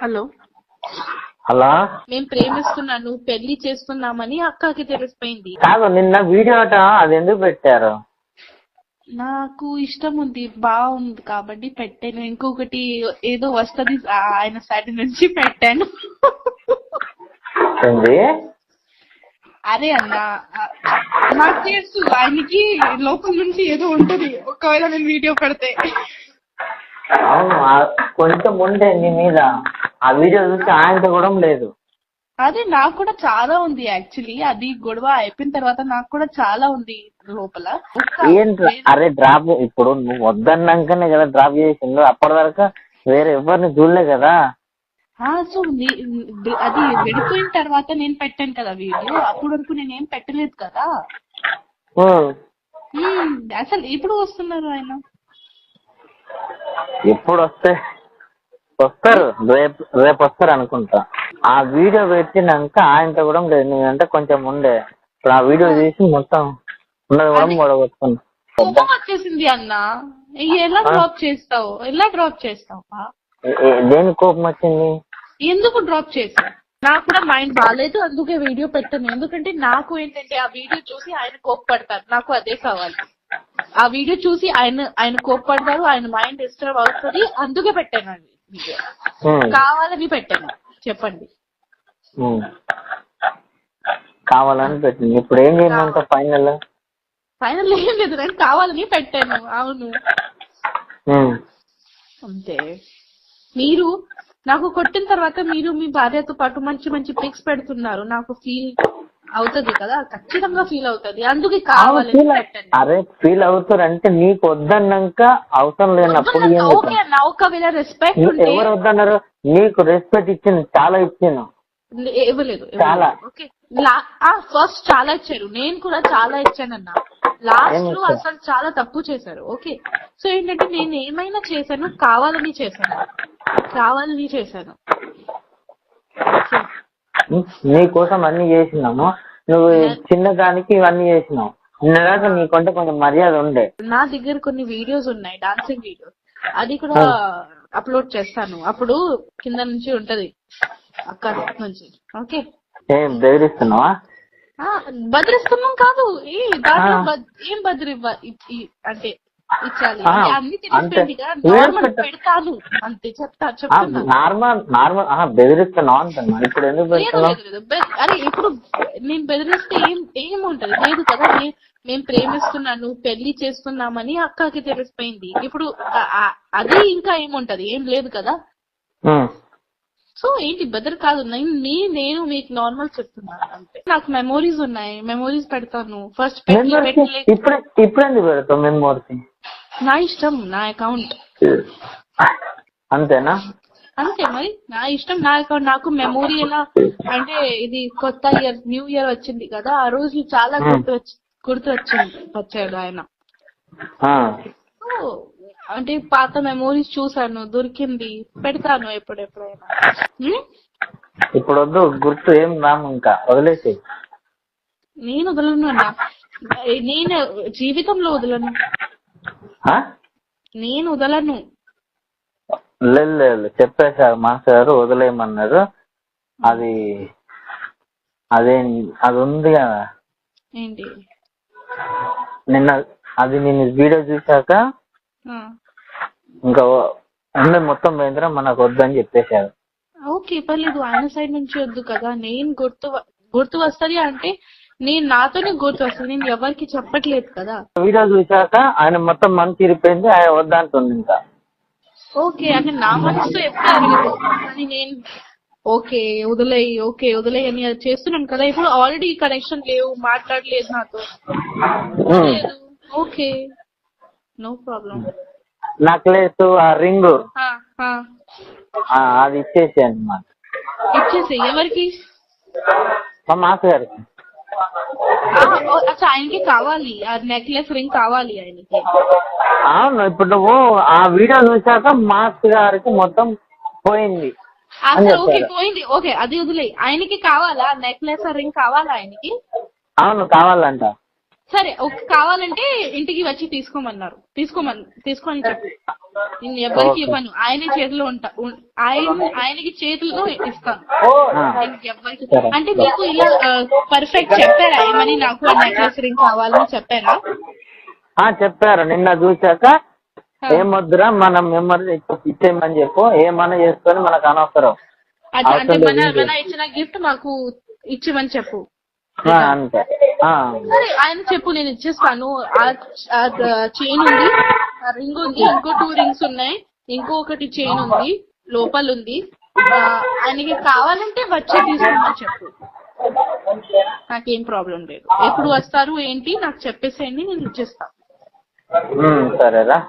Hello hello మేము ప్రేమిస్తున్నాను పెళ్లి చేస్తున్నామని అక్కకి తెలిసిపోయింది. కాదు నిన్న వీడియో అది ఎందుకు పెట్టారు? నాకు ఇష్టం ఉంది, బాగుంది కాబట్టి పెట్టాను. ఇంకొకటి ఏదో వస్తది ఆయన సైడ్ నుంచి పెట్టాను. ఏంది? అరే అన్న, నాకు తెలుసు ఆయనకి లోపల నుంచి ఏదో ఉంటది ఒకవేళ నేను వీడియో పెడితే. అవును, కొంచెం ఉండే నీ మీద. ఆ వీడియో చూస్తే ఆయనతో కూడా లేదు. అదే నాకు కూడా చాలా ఉంది యాక్చువల్లీ. అది గొడవ అయిపోయిన తర్వాత నాకు కూడా చాలా ఉంది లోపల. ఏంటి అరే డ్రాప్ ఇప్పుడు నువ్వు వద్దన్నాకనే కదా డ్రాప్ చేసిండు. అప్పటి వరకు వేరే ఎవరిని చూడలే కదా. సో అది విడిపోయిన తర్వాత నేను పెట్టాను కదా వీడియో. అప్పటి వరకు నేనేం పెట్టలేదు కదా. అసలు ఇప్పుడు వస్తున్నారు ఆయన. ఎప్పుడు వస్తారు రేపు వస్తారు అనుకుంటా. ఆ వీడియో పెట్టినాక ఆయనతో కూడా లేదు. నేనంటే కొంచెం ఉండే. ఇప్పుడు ఆ వీడియో తీసి మొత్తం ఉన్నది కూడా మొడగొట్టుకున్నా. కోపం వచ్చేసింది అన్న. ఎలా డ్రాప్ చేస్తావు? దేని కోపం వచ్చింది? ఎందుకు డ్రాప్ చేసావు? నాకు కూడా మైండ్ బాగాలేదు, అందుకే వీడియో పెట్టాను. ఎందుకంటే నాకు ఏంటంటే ఆ వీడియో చూసి ఆయన కోప్పడతారు, నాకు అదే కావాలి. ఆ వీడియో చూసి ఆయన కోప్పడతారు, ఆయన మైండ్ డిస్టర్బ్ అవుతుంది, అందుకే పెట్టాను అది వీడియో. కావాలని పెట్టాను. చెప్పండి. కావాలని పెట్టింది. ఇప్పుడు ఏం చేయమంట? ఫైనల్ ఏం లేదు, నేను కావాలని పెట్టాను. అవును అంతే. మీరు నాకు కొట్టిన తర్వాత మీరు మీ భార్యతో పాటు మంచి మంచి పిక్స్ పెడుతున్నారు. నాకు ఫీల్ అవుతుంది కదా, ఖచ్చితంగా ఫీల్ అవుతుంది, అందుకే కావాలని పెట్టండి. అరే ఫీల్ అవుతారు అంటే నీకు వద్దన్నాక అవసరం లేనప్పుడు ఓకే అన్న. ఒకవేళ రెస్పెక్ట్ ఉంటే ఎవరు వద్దన్నారు? నీకు రెస్పెక్ట్ ఇచ్చింది, చాలా ఇచ్చాను. ఇవ్వలేదు చాలా. ఓకే, ఫస్ట్ చాలా ఇచ్చారు, నేను కూడా చాలా ఇచ్చానన్నా. లాస్ట్ లో అసలు చాలా తప్పు చేశారు. ఓకే, సో ఏంటంటే నేను ఏమైనా చేశాను, కావాలని చేశాను. నీ కోసం అన్ని చేసినాము. నువ్వు చిన్నదానికి ఇవన్నీ చేసినావు. నిన్నదాకా నీకంటే కొంచెం మర్యాద ఉండే. నా దగ్గర కొన్ని వీడియోస్ ఉన్నాయి, డాన్సింగ్ వీడియోస్. అది కూడా అప్లోడ్ చేస్తాను. అప్పుడు కింద నుంచి ఉంటది అక్కడ నుంచి. ఓకే, ఏం బెదిరిస్తున్నావా? బదిరిస్తున్నాం కాదు. ఏం బదిరి అంటే ఇచ్చాలి అన్ని తెలిసిపోయింది కదా. నార్మల్ పెడతాను అంతే, చెప్తాను. నార్మల్ బెదిరిస్తున్నావు అంటున్నా. ఇప్పుడు ఎందుకు బెదిరిస్తున్నావు? అరే ఇప్పుడు నేను బెదిరిస్తే ఏముంటది? లేదు కదా. మేము ప్రేమిస్తున్నాను పెళ్లి చేస్తున్నామని అక్కకి తెలిసిపోయింది. ఇప్పుడు అది ఇంకా ఏముంటది? ఏం లేదు కదా. సో ఏంటి బెదర్ కాదు. నేను మీకు నార్మల్ చెప్తున్నాను అంతే. నాకు మెమోరీస్ ఉన్నాయి, మెమోరీస్ పెడతాను. ఫస్ట్ ఇప్పుడు ఎందుకు పెడతావు మెమోరీస్? నా ఇష్టం, నా అకౌంట్. అంతేనా? అంతే మరి, నా ఇష్టం, నా అకౌంట్. నాకు మెమోరీ ఎలా అంటే, ఇది కొత్త ఇయర్, న్యూ ఇయర్ వచ్చింది కదా, ఆ రోజు చాలా గుర్తు వచ్చాడు ఆయన. అంటే పాత మెమోరీస్ చూసాను, దొరికింది, పెడతాను ఎప్పుడెప్పుడైనా. ఇప్పుడు వద్దు, గుర్తు ఏం రాము, ఇంకా వదిలేసి. నేను వదలను అన్న, నేను జీవితంలో వదలను. నేను వదలను. లేదు చెప్పేశారు మాస్టర్ గారు, వదిలేయమన్నారు. అది ఉంది కదా. ఏంటి? నిన్ను వీడియో చూసాక ఇంకా మొత్తం పోయిందిరా, మనకు వద్దని చెప్పేశారు. ఓకే, పర్లేదు. ఆయన సైడ్ నుంచి వద్దు కదా. నేను గుర్తు వస్తుంది అంటే నేను నాతోనే గుర్తు వస్తుంది, నేను ఎవరికి చెప్పట్లేదు కదా. వీడియో చూసాక ఆయన మొత్తం మనసు ఇరిపోయింది, ఆయన వద్దంటుంది ఇంకా. ఓకే, అంటే నా మనసుతో ఎప్పుడు అడగదు కానీ నేను ఓకే వదిలేయి అని చేస్తున్నాను కదా. ఇప్పుడు ఆల్రెడీ కనెక్షన్ లేవు, మాట్లాడలేదు నాతో. Okay, no problem. నెక్లెస్, ఆ రింగ్ అది ఇచ్చేసి అన్నమాట. ఇచ్చేసి ఎవరికి? మా మాస్టర్ గారికి. ఆయనకి కావాలి, ఆ నెక్లెస్ రింగ్ కావాలి ఆయనకి. అవును, ఇప్పుడు నువ్వు ఆ వీడియో చూసాక మాస్టర్ గారికి మొత్తం పోయింది. ఓకే పోయింది. ఓకే, అది వదిలే. ఆయనకి కావాలా నెక్లెస్ రింగ్? కావాలా ఆయనకి? అవును, కావాలంట. సరే కావాలంటే ఇంటికి వచ్చి తీసుకోమని చెప్పు. నేను ఎవరికి ఇవ్వను, ఆయనే చేతిలో ఆయనకి చేతిలో ఇస్తాను. ఎవరికి అంటే మీకు ఇలా పర్ఫెక్ట్ చెప్పారా ఏమని, నాకు ఆ నెక్లెస్ రింగ్ కావాలని చెప్పారా? చెప్పారు. నిన్న చూసాక ఏమొద్దురా మనం మెమరీ ఇచ్చేయమని చెప్పు, ఏమన్నా చేసుకొని మనకు అనవసరం. అంటే మన ఇచ్చిన గిఫ్ట్ మాకు ఇచ్చిమని చెప్పు. అంతే. సరే ఆయన చెప్పు, నేను ఇచ్చేస్తాను. చైన్ ఉంది, రింగ్ ఉంది, ఇంకో 2 రింగ్స్ ఉన్నాయి, ఇంకొకటి చైన్ ఉంది, లోపల ఉంది. ఆయనకి కావాలంటే వచ్చి తీసుకోమని చెప్పు, నాకేం ప్రాబ్లం లేదు. ఎప్పుడు వస్తారు ఏంటి నాకు చెప్పేసేయండి, నేను ఇచ్చేస్తాను. సరేరా.